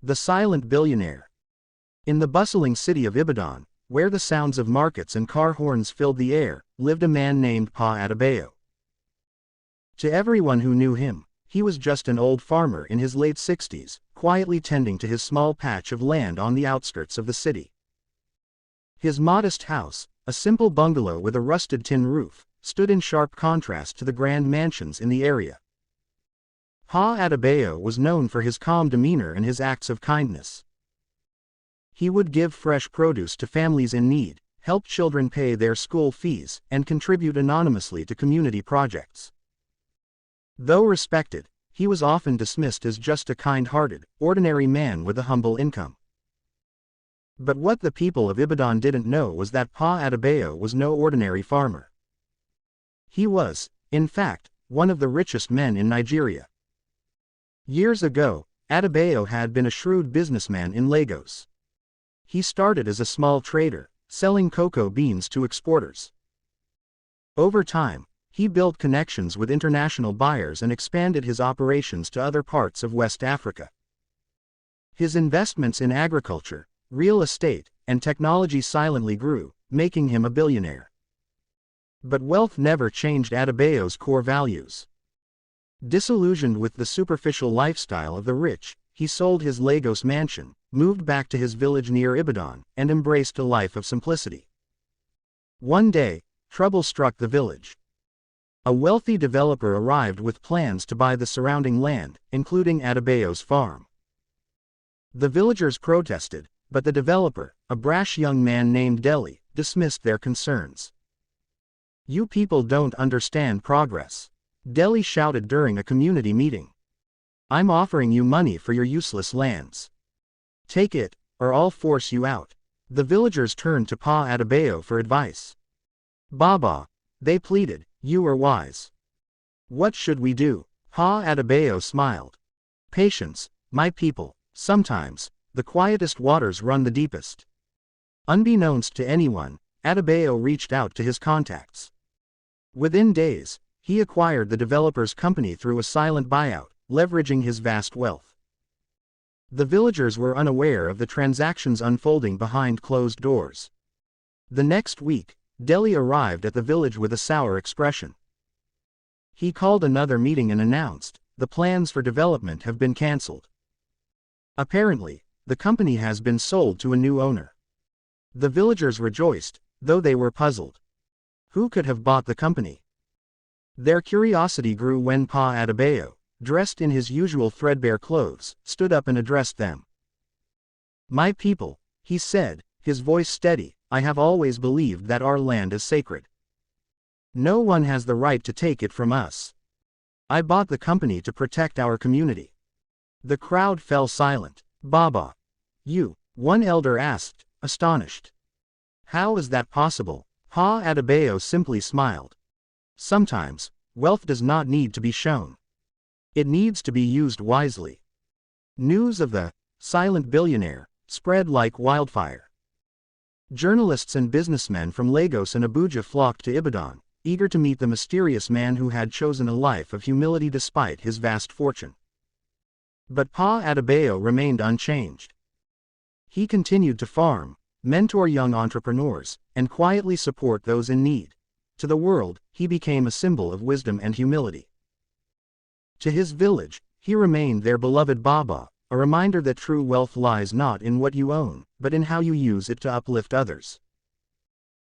The Silent Billionaire. In the bustling city of Ibadan, where the sounds of markets and car horns filled the air, lived a man named Pa Adebayo. To everyone who knew him, he was just an old farmer in his late 60s, quietly tending to his small patch of land on the outskirts of the city. His modest house, a simple bungalow with a rusted tin roof, stood in sharp contrast to the grand mansions in the area. Pa Adebayo was known for his calm demeanor and his acts of kindness. He would give fresh produce to families in need, help children pay their school fees, and contribute anonymously to community projects. Though respected, he was often dismissed as just a kind-hearted, ordinary man with a humble income. But what the people of Ibadan didn't know was that Pa Adebayo was no ordinary farmer. He was, in fact, one of the richest men in Nigeria. Years ago, Adebayo had been a shrewd businessman in Lagos. He started as a small trader, selling cocoa beans to exporters. Over time, he built connections with international buyers and expanded his operations to other parts of West Africa. His investments in agriculture, real estate, and technology silently grew, making him a billionaire. But wealth never changed Adebayo's core values. Disillusioned with the superficial lifestyle of the rich, he sold his Lagos mansion, moved back to his village near Ibadan, and embraced a life of simplicity. One day, trouble struck the village. A wealthy developer arrived with plans to buy the surrounding land, including Adebayo's farm. The villagers protested, but the developer, a brash young man named Deli, dismissed their concerns. "You people don't understand progress," Deli shouted during a community meeting. "I'm offering you money for your useless lands. Take it, or I'll force you out." The villagers turned to Pa Adebayo for advice. "Baba," they pleaded, "you are wise. What should we do?" Pa Adebayo smiled. "Patience, my people. Sometimes, the quietest waters run the deepest." Unbeknownst to anyone, Adebayo reached out to his contacts. Within days, he acquired the developer's company through a silent buyout, leveraging his vast wealth. The villagers were unaware of the transactions unfolding behind closed doors. The next week, Deli arrived at the village with a sour expression. He called another meeting and announced, "The plans for development have been cancelled. Apparently, the company has been sold to a new owner." The villagers rejoiced, though they were puzzled. Who could have bought the company? Their curiosity grew when Pa Adebayo, dressed in his usual threadbare clothes, stood up and addressed them. "My people," he said, his voice steady, "I have always believed that our land is sacred. No one has the right to take it from us. I bought the company to protect our community." The crowd fell silent. "Baba, you," one elder asked, astonished. "How is that possible?" Pa Adebayo simply smiled. "Sometimes, wealth does not need to be shown. It needs to be used wisely." News of the silent billionaire spread like wildfire. Journalists and businessmen from Lagos and Abuja flocked to Ibadan, eager to meet the mysterious man who had chosen a life of humility despite his vast fortune. But Pa Adebayo remained unchanged. He continued to farm, mentor young entrepreneurs, and quietly support those in need. To the world, he became a symbol of wisdom and humility. To his village, he remained their beloved Baba, a reminder that true wealth lies not in what you own, but in how you use it to uplift others.